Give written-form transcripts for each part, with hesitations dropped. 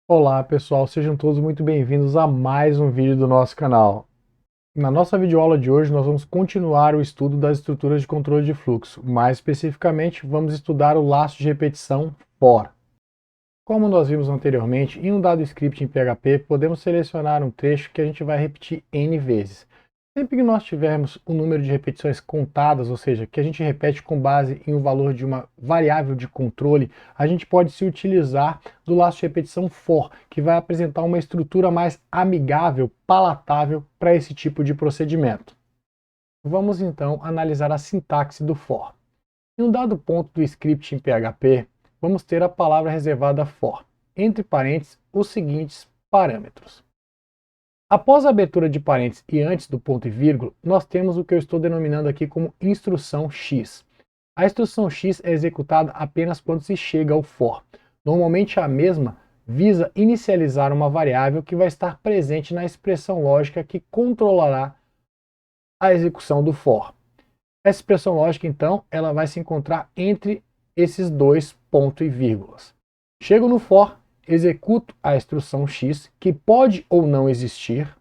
Olá pessoal, sejam todos muito bem-vindos a mais um vídeo do nosso canal. Na nossa videoaula de hoje nós vamos continuar o estudo das estruturas de controle de fluxo. Mais especificamente, vamos estudar o laço de repetição for. Como nós vimos anteriormente, em um dado script em PHP, podemos selecionar um trecho que a gente vai repetir N vezes. Sempre que nós tivermos um número de repetições contadas, ou seja, que a gente repete com base em um valor de uma variável de controle, a gente pode se utilizar do laço de repetição for, que vai apresentar uma estrutura mais amigável, palatável para esse tipo de procedimento. Vamos então analisar a sintaxe do for. Em um dado ponto do script em PHP, vamos ter a palavra reservada for, entre parênteses, os seguintes parâmetros. Após a abertura de parênteses e antes do ponto e vírgula, nós temos o que eu estou denominando aqui como instrução X. A instrução X é executada apenas quando se chega ao for. Normalmente a mesma visa inicializar uma variável que vai estar presente na expressão lógica que controlará a execução do for. Essa expressão lógica, então, ela vai se encontrar entre esses dois pontos e vírgulas. Chego no for, executo a instrução X, que pode ou não existir.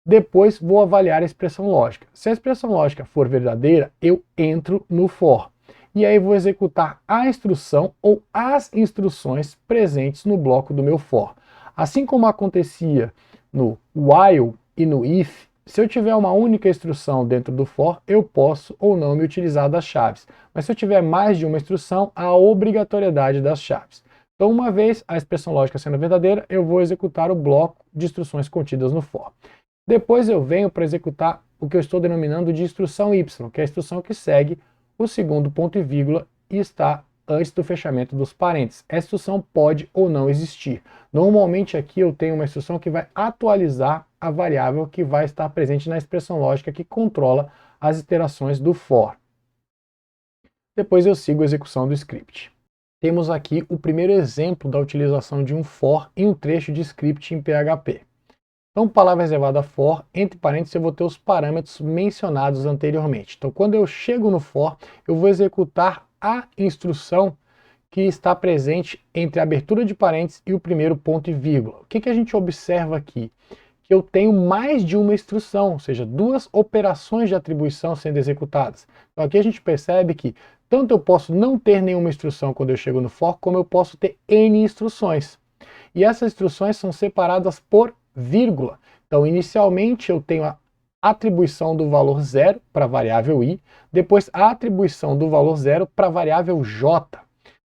Depois vou avaliar a expressão lógica. Se a expressão lógica for verdadeira, eu entro no for. E aí vou executar a instrução ou as instruções presentes no bloco do meu for. Assim como acontecia no while e no if, se eu tiver uma única instrução dentro do for, eu posso ou não me utilizar das chaves. Mas se eu tiver mais de uma instrução, há a obrigatoriedade das chaves. Então, uma vez a expressão lógica sendo verdadeira, eu vou executar o bloco de instruções contidas no for. Depois eu venho para executar o que eu estou denominando de instrução Y, que é a instrução que segue o segundo ponto e vírgula e está antes do fechamento dos parênteses. Essa instrução pode ou não existir. Normalmente aqui eu tenho uma instrução que vai atualizar a variável que vai estar presente na expressão lógica que controla as iterações do for. Depois eu sigo a execução do script. Temos aqui o primeiro exemplo da utilização de um for em um trecho de script em PHP. Então, palavra reservada for, entre parênteses eu vou ter os parâmetros mencionados anteriormente. Então, quando eu chego no for, eu vou executar a instrução que está presente entre a abertura de parênteses e o primeiro ponto e vírgula. O que a gente observa aqui? Que eu tenho mais de uma instrução, ou seja, duas operações de atribuição sendo executadas. Então aqui a gente percebe que tanto eu posso não ter nenhuma instrução quando eu chego no for, como eu posso ter N instruções. E essas instruções são separadas por vírgula. Então inicialmente eu tenho a atribuição do valor 0 para a variável i, depois a atribuição do valor 0 para a variável j.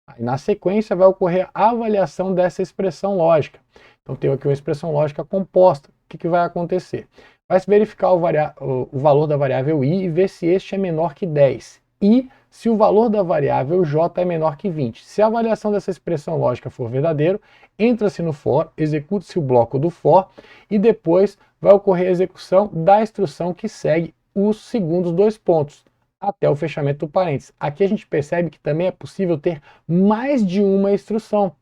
Aí, na sequência vai ocorrer a avaliação dessa expressão lógica. Então tenho aqui uma expressão lógica composta. O que vai acontecer? Vai se verificar o valor da variável i e ver se este é menor que 10. E se o valor da variável j é menor que 20. Se a avaliação dessa expressão lógica for verdadeiro, entra-se no for, executa-se o bloco do for e depois vai ocorrer a execução da instrução que segue os segundos dois pontos, até o fechamento do parênteses. Aqui a gente percebe que também é possível ter mais de uma instrução.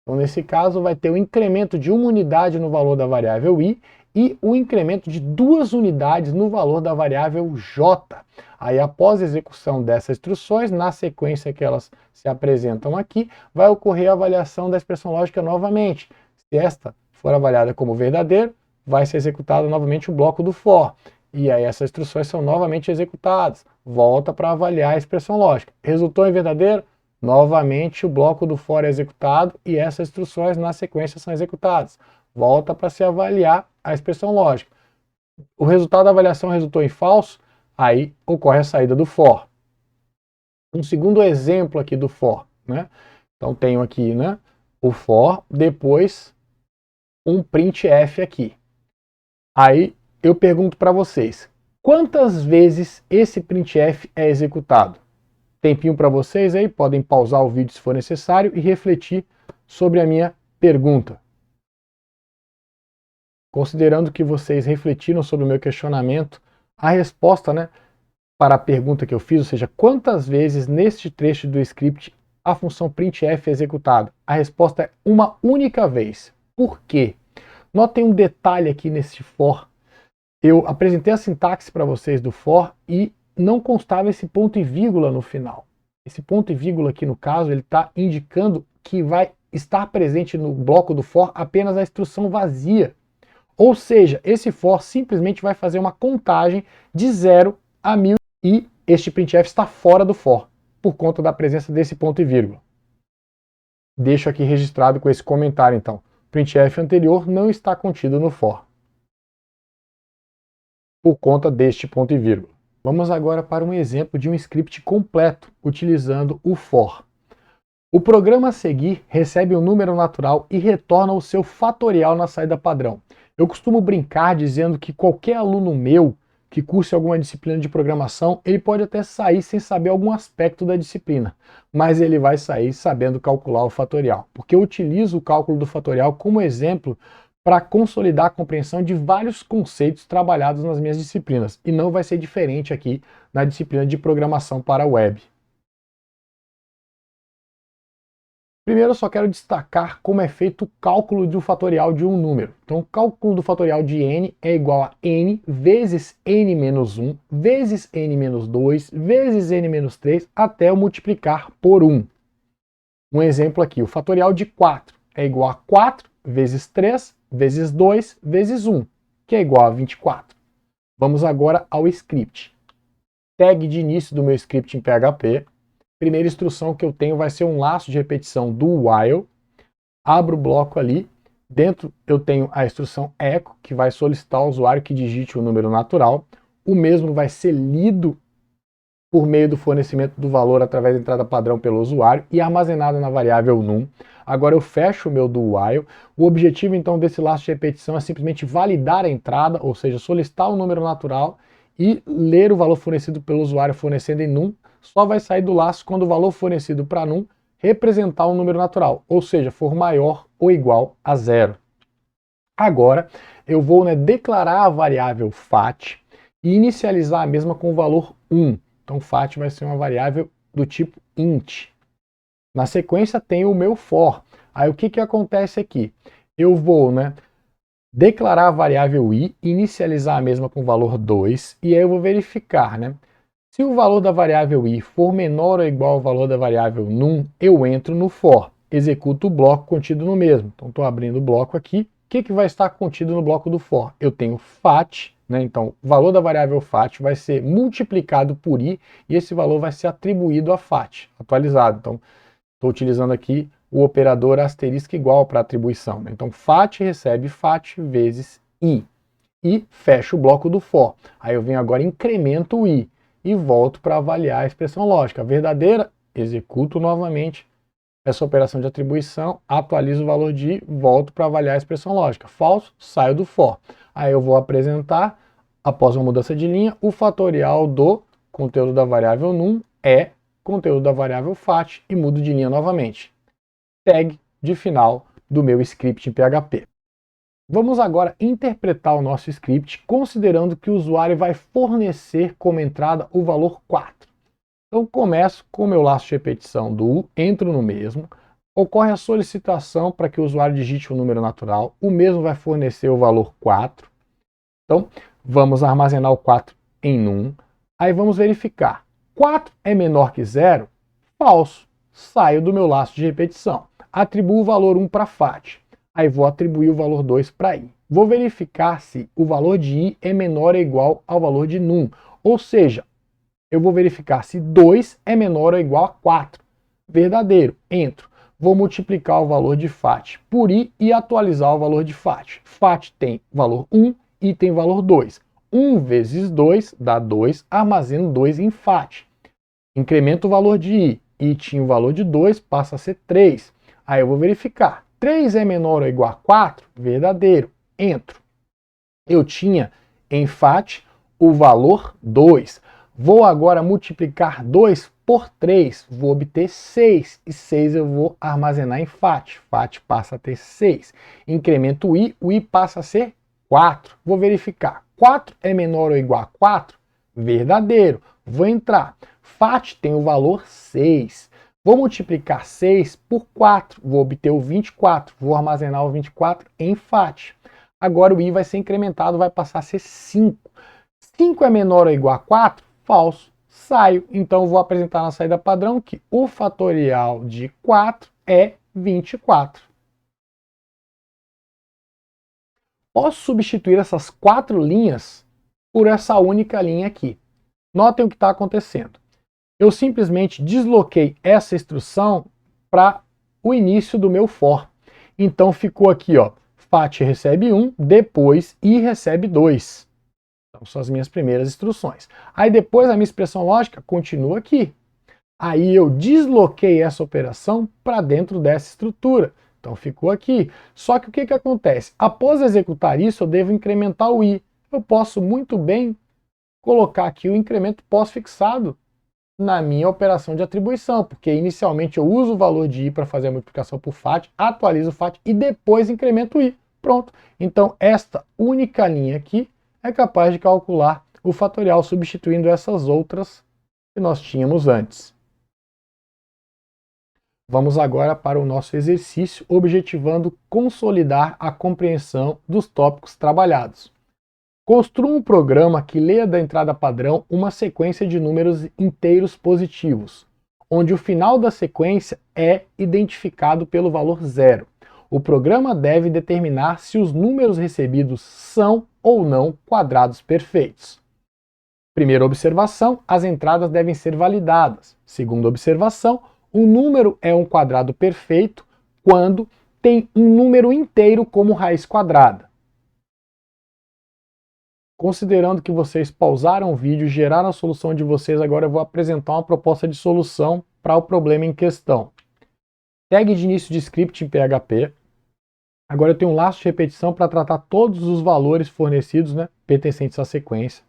Então, nesse caso, vai ter o incremento de uma unidade no valor da variável i e o incremento de 2 unidades no valor da variável j. Aí, após a execução dessas instruções, na sequência que elas se apresentam aqui, vai ocorrer a avaliação da expressão lógica novamente. Se esta for avaliada como verdadeira, vai ser executado novamente o bloco do for. E aí essas instruções são novamente executadas. Volta para avaliar a expressão lógica. Resultou em verdadeiro? Novamente o bloco do for é executado e essas instruções na sequência são executadas. Volta para se avaliar a expressão lógica. O resultado da avaliação resultou em falso, aí ocorre a saída do for. Um segundo exemplo aqui do for, né? Então tenho aqui, né, o for, depois um printf aqui. Aí eu pergunto para vocês, quantas vezes esse printf é executado? Tempinho para vocês aí, podem pausar o vídeo se for necessário e refletir sobre a minha pergunta. Considerando que vocês refletiram sobre o meu questionamento, a resposta, né, para a pergunta que eu fiz, ou seja, quantas vezes neste trecho do script a função printf é executada? A resposta é uma única vez. Por quê? Notem um detalhe aqui nesse for. Eu apresentei a sintaxe para vocês do for e não constava esse ponto e vírgula no final. Esse ponto e vírgula aqui no caso, ele está indicando que vai estar presente no bloco do for apenas a instrução vazia. Ou seja, esse for simplesmente vai fazer uma contagem de 0 a 1000 e este printf está fora do for, por conta da presença desse ponto e vírgula. Deixo aqui registrado com esse comentário então. O printf anterior não está contido no for, por conta deste ponto e vírgula. Vamos agora para um exemplo de um script completo, utilizando o for. O programa a seguir recebe um número natural e retorna o seu fatorial na saída padrão. Eu costumo brincar dizendo que qualquer aluno meu que curse alguma disciplina de programação, ele pode até sair sem saber algum aspecto da disciplina, mas ele vai sair sabendo calcular o fatorial, porque eu utilizo o cálculo do fatorial como exemplo para consolidar a compreensão de vários conceitos trabalhados nas minhas disciplinas, e não vai ser diferente aqui na disciplina de programação para a web. Primeiro eu só quero destacar como é feito o cálculo do fatorial de um número. Então o cálculo do fatorial de n é igual a n vezes n-1 vezes n-2 vezes n-3 até eu multiplicar por 1. Um exemplo aqui, o fatorial de 4 é igual a 4 vezes 3 vezes 2 vezes 1, que é igual a 24. Vamos agora ao script. Tag de início do meu script em PHP. Primeira instrução que eu tenho vai ser um laço de repetição do while. Abro o bloco ali. Dentro eu tenho a instrução echo, que vai solicitar ao usuário que digite o número natural. O mesmo vai ser lido por meio do fornecimento do valor através da entrada padrão pelo usuário e armazenado na variável num. Agora eu fecho o meu do while. O objetivo então desse laço de repetição é simplesmente validar a entrada, ou seja, solicitar o número natural e ler o valor fornecido pelo usuário fornecendo em num. Só vai sair do laço quando o valor fornecido para num representar um número natural, ou seja, for maior ou igual a 0. Agora eu vou declarar a variável fat e inicializar a mesma com o valor 1. Então fat vai ser uma variável do tipo int. Na sequência tem o meu for. Aí o que acontece aqui? Eu vou declarar a variável i, inicializar a mesma com o valor 2, e aí eu vou verificar, se o valor da variável i for menor ou igual ao valor da variável num, eu entro no for, executo o bloco contido no mesmo. Então estou abrindo o bloco aqui. O que vai estar contido no bloco do for? Eu tenho fat, então o valor da variável fat vai ser multiplicado por i, e esse valor vai ser atribuído a fat, atualizado. Então estou utilizando aqui o operador asterisco igual para atribuição. Então fat recebe fat vezes i. E fecho o bloco do for. Aí eu venho agora, incremento o i e volto para avaliar a expressão lógica. Verdadeira, executo novamente essa operação de atribuição, atualizo o valor de i, volto para avaliar a expressão lógica. Falso, saio do for. Aí eu vou apresentar, após uma mudança de linha, o fatorial do conteúdo da variável num é conteúdo da variável fat e mudo de linha novamente. Tag de final do meu script em PHP. Vamos agora interpretar o nosso script considerando que o usuário vai fornecer como entrada o valor 4. Então começo com o meu laço de repetição do entro no mesmo, ocorre a solicitação para que o usuário digite o número natural, o mesmo vai fornecer o valor 4. Então vamos armazenar o 4 em num, aí vamos verificar. 4 é menor que 0? Falso. Saio do meu laço de repetição. Atribuo o valor 1 para fat. Aí vou atribuir o valor 2 para i. Vou verificar se o valor de i é menor ou igual ao valor de num. Ou seja, eu vou verificar se 2 é menor ou igual a 4. Verdadeiro. Entro. Vou multiplicar o valor de fat por i e atualizar o valor de fat. Fat tem valor 1, i tem valor 2. 1 vezes 2 dá 2, armazeno 2 em fat. Incremento o valor de i tinha o valor de 2, passa a ser 3. Aí eu vou verificar. 3 é menor ou igual a 4? Verdadeiro. Entro. Eu tinha em fat o valor 2. Vou agora multiplicar 2 por 3. Vou obter 6. E 6 eu vou armazenar em fat. Fat passa a ter 6. Incremento o i passa a ser 4. Vou verificar. 4 é menor ou igual a 4? Verdadeiro. Vou entrar. Fat tem o valor 6. Vou multiplicar 6 por 4, vou obter o 24, vou armazenar o 24 em fat. Agora o i vai ser incrementado, vai passar a ser 5. 5 é menor ou igual a 4? Falso. Saio. Então vou apresentar na saída padrão que o fatorial de 4 é 24. Posso substituir essas 4 linhas por essa única linha aqui. Notem o que está acontecendo. Eu simplesmente desloquei essa instrução para o início do meu for. Então ficou aqui, ó, FAT recebe 1, depois I recebe 2. Então são as minhas primeiras instruções. Aí depois a minha expressão lógica continua aqui. Aí eu desloquei essa operação para dentro dessa estrutura. Então ficou aqui. Só que o que acontece? Após executar isso, eu devo incrementar o I. Eu posso muito bem colocar aqui o incremento pós-fixado na minha operação de atribuição, porque inicialmente eu uso o valor de I para fazer a multiplicação por FAT, atualizo o FAT e depois incremento o I. Pronto. Então esta única linha aqui é capaz de calcular o fatorial substituindo essas outras que nós tínhamos antes. Vamos agora para o nosso exercício, objetivando consolidar a compreensão dos tópicos trabalhados. Construa um programa que leia da entrada padrão uma sequência de números inteiros positivos, onde o final da sequência é identificado pelo valor 0. O programa deve determinar se os números recebidos são ou não quadrados perfeitos. Primeira observação, as entradas devem ser validadas. Segunda observação, um número é um quadrado perfeito quando tem um número inteiro como raiz quadrada. Considerando que vocês pausaram o vídeo e geraram a solução de vocês, agora eu vou apresentar uma proposta de solução para o problema em questão. Tag de início de script em PHP. Agora eu tenho um laço de repetição para tratar todos os valores fornecidos, pertencentes à sequência.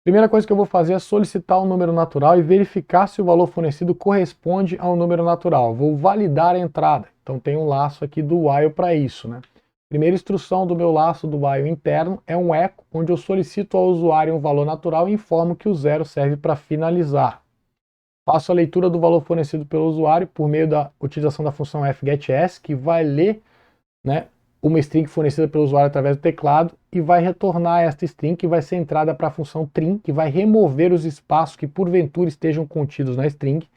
Primeira coisa que eu vou fazer é solicitar um número natural e verificar se o valor fornecido corresponde ao número natural. Vou validar a entrada. Então tem um laço aqui do while para isso, Primeira instrução do meu laço do while interno é um echo, onde eu solicito ao usuário um valor natural e informo que o 0 serve para finalizar. Faço a leitura do valor fornecido pelo usuário por meio da utilização da função fgetS, que vai ler uma string fornecida pelo usuário através do teclado e vai retornar esta string, que vai ser entrada para a função trim, que vai remover os espaços que porventura estejam contidos na string.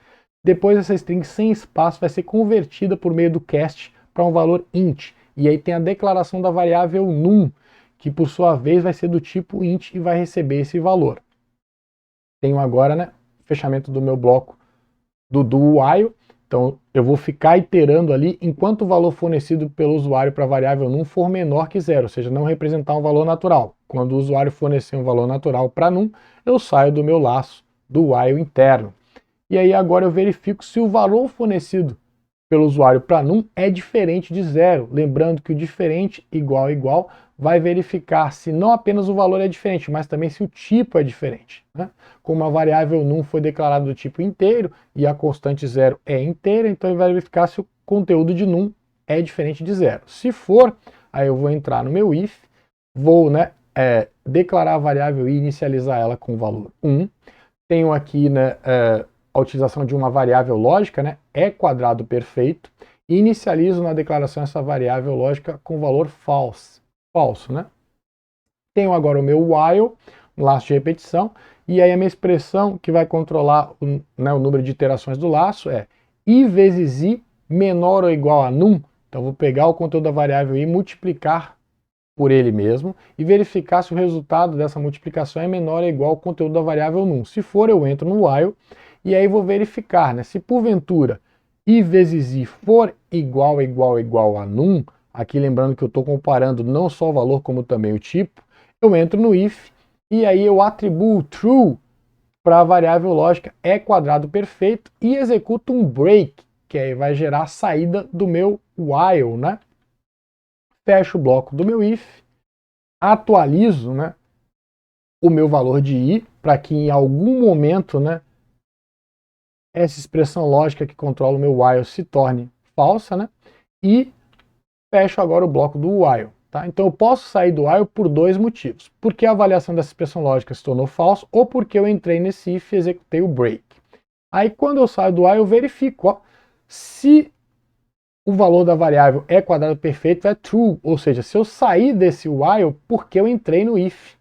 Depois essa string sem espaço vai ser convertida por meio do cast para um valor int. E aí tem a declaração da variável num, que por sua vez vai ser do tipo int e vai receber esse valor. Tenho agora fechamento do meu bloco do while. Então eu vou ficar iterando ali enquanto o valor fornecido pelo usuário para a variável num for menor que 0, ou seja, não representar um valor natural. Quando o usuário fornecer um valor natural para num, eu saio do meu laço do while interno. E aí agora eu verifico se o valor fornecido pelo usuário para num é diferente de 0. Lembrando que o diferente igual igual vai verificar se não apenas o valor é diferente, mas também se o tipo é diferente. Como a variável num foi declarada do tipo inteiro e a constante 0 é inteira, então ele vai verificar se o conteúdo de num é diferente de 0. Se for, aí eu vou entrar no meu if, vou declarar a variável i e inicializar ela com o valor 1. Tenho aqui a utilização de uma variável lógica, é quadrado perfeito, e inicializo na declaração essa variável lógica com o valor falso. Tenho agora o meu while, um laço de repetição, e aí a minha expressão que vai controlar o número de iterações do laço é i vezes i menor ou igual a num. Então vou pegar o conteúdo da variável i e multiplicar por ele mesmo e verificar se o resultado dessa multiplicação é menor ou igual ao conteúdo da variável num. Se for, eu entro no while e aí vou verificar, se porventura i vezes i for igual a num, aqui lembrando que eu estou comparando não só o valor como também o tipo, eu entro no if e aí eu atribuo true para a variável lógica é quadrado perfeito e executo um break, que aí vai gerar a saída do meu while, Fecho o bloco do meu if, atualizo o meu valor de i para que em algum momento essa expressão lógica que controla o meu while se torne falsa, e fecho agora o bloco do while. Então eu posso sair do while por 2 motivos. Porque a avaliação dessa expressão lógica se tornou falsa ou porque eu entrei nesse if e executei o break. Aí quando eu saio do while eu verifico se o valor da variável é quadrado perfeito é true, ou seja, se eu sair desse while porque eu entrei no if.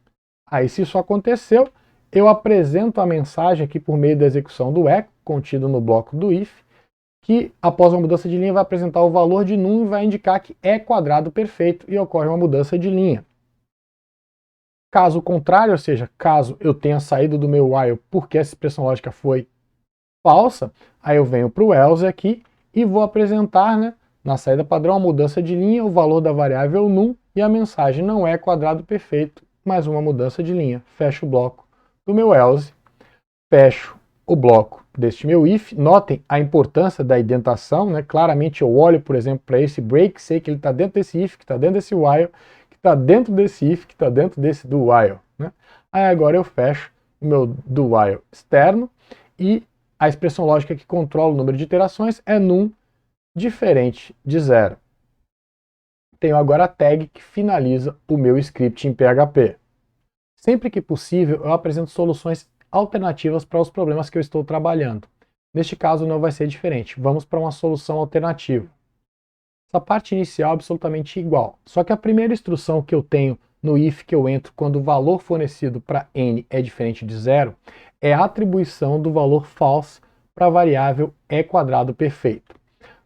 Aí se isso aconteceu, eu apresento a mensagem aqui por meio da execução do echo, contido no bloco do if, que após uma mudança de linha vai apresentar o valor de num e vai indicar que é quadrado perfeito e ocorre uma mudança de linha. Caso contrário, ou seja, caso eu tenha saído do meu while porque essa expressão lógica foi falsa, aí eu venho para o else aqui e vou apresentar, né, na saída padrão, a mudança de linha, o valor da variável num e a mensagem não é quadrado perfeito, mais uma mudança de linha. Fecho o bloco do meu else, fecho o bloco deste meu if. Notem a importância da indentação, né? Claramente eu olho, por exemplo, para esse break, sei que ele está dentro desse if, que está dentro desse while, que está dentro desse if, que está dentro desse do while, né? Aí agora eu fecho o meu do while externo e a expressão lógica que controla o número de iterações é num diferente de zero. Tenho agora a tag que finaliza o meu script em PHP. Sempre que possível, eu apresento soluções alternativas para os problemas que eu estou trabalhando. Neste caso não vai ser diferente. Vamos para uma solução alternativa. Essa parte inicial é absolutamente igual, só que a primeira instrução que eu tenho no if que eu entro quando o valor fornecido para n é diferente de zero é a atribuição do valor false para a variável e quadrado perfeito.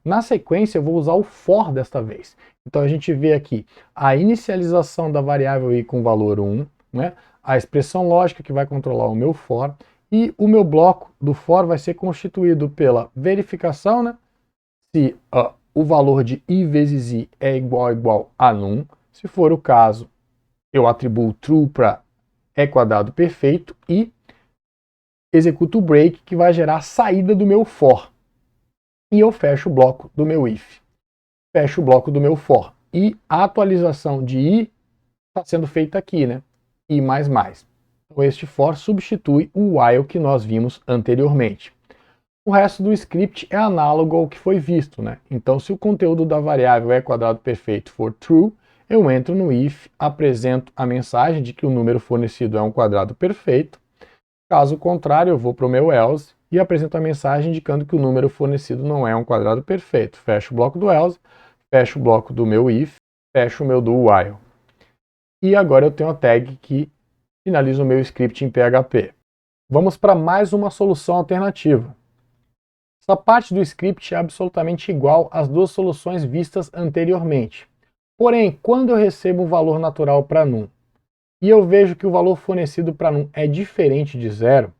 Na sequência eu vou usar o for desta vez. Então a gente vê aqui a inicialização da variável i com valor 1, né? A expressão lógica que vai controlar o meu for, e o meu bloco do for vai ser constituído pela verificação, né? Se o valor de i vezes i é igual a num. Se for o caso, eu atribuo true para e quadrado perfeito e executo o break que vai gerar a saída do meu for. E eu fecho o bloco do meu if. Fecho o bloco do meu for. E a atualização de i está sendo feita aqui, né? I++. Então este for substitui o while que nós vimos anteriormente. O resto do script é análogo ao que foi visto, né? Então se o conteúdo da variável e quadrado perfeito for true, eu entro no if, apresento a mensagem de que o número fornecido é um quadrado perfeito. Caso contrário, eu vou para o meu else e apresento a mensagem indicando que o número fornecido não é um quadrado perfeito. Fecho o bloco do else, fecho o bloco do meu if, fecho o meu do while. E agora eu tenho a tag que finaliza o meu script em PHP. Vamos para mais uma solução alternativa. Essa parte do script é absolutamente igual às duas soluções vistas anteriormente. Porém, quando eu recebo um valor natural para num e eu vejo que o valor fornecido para num é diferente de zero,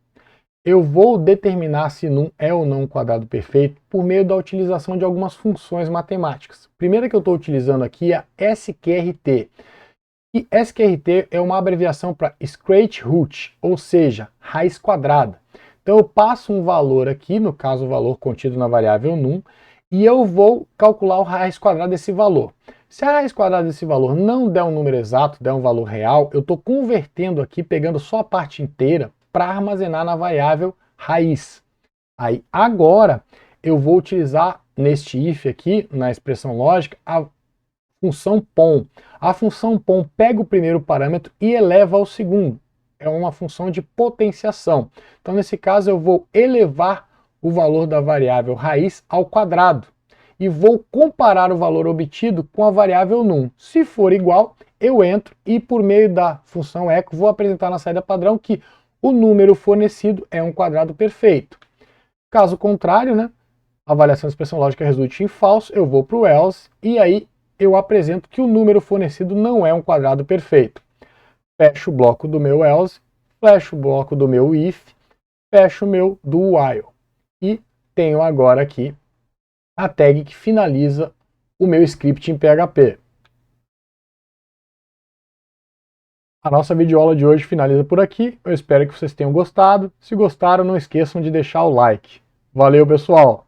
eu vou determinar se num é ou não um quadrado perfeito por meio da utilização de algumas funções matemáticas. A primeira que eu estou utilizando aqui é a sqrt. E sqrt é uma abreviação para Scratch Root, ou seja, raiz quadrada. Então eu passo um valor aqui, no caso o valor contido na variável num, e eu vou calcular a raiz quadrada desse valor. Se a raiz quadrada desse valor não der um número exato, der um valor real, eu estou convertendo aqui, pegando só a parte inteira, para armazenar na variável raiz. Aí agora eu vou utilizar neste if aqui, na expressão lógica, a função pom. A função pom pega o primeiro parâmetro e eleva ao segundo. É uma função de potenciação. Então nesse caso eu vou elevar o valor da variável raiz ao quadrado e vou comparar o valor obtido com a variável num. Se for igual, eu entro e por meio da função echo vou apresentar na saída padrão que o número fornecido é um quadrado perfeito. Caso contrário, né, a avaliação da expressão lógica resulte em falso, eu vou para o else e aí eu apresento que o número fornecido não é um quadrado perfeito. Fecho o bloco do meu else, fecho o bloco do meu if, fecho o meu do while. E tenho agora aqui a tag que finaliza o meu script em PHP. A nossa videoaula de hoje finaliza por aqui. Eu espero que vocês tenham gostado. Se gostaram, não esqueçam de deixar o like. Valeu, pessoal!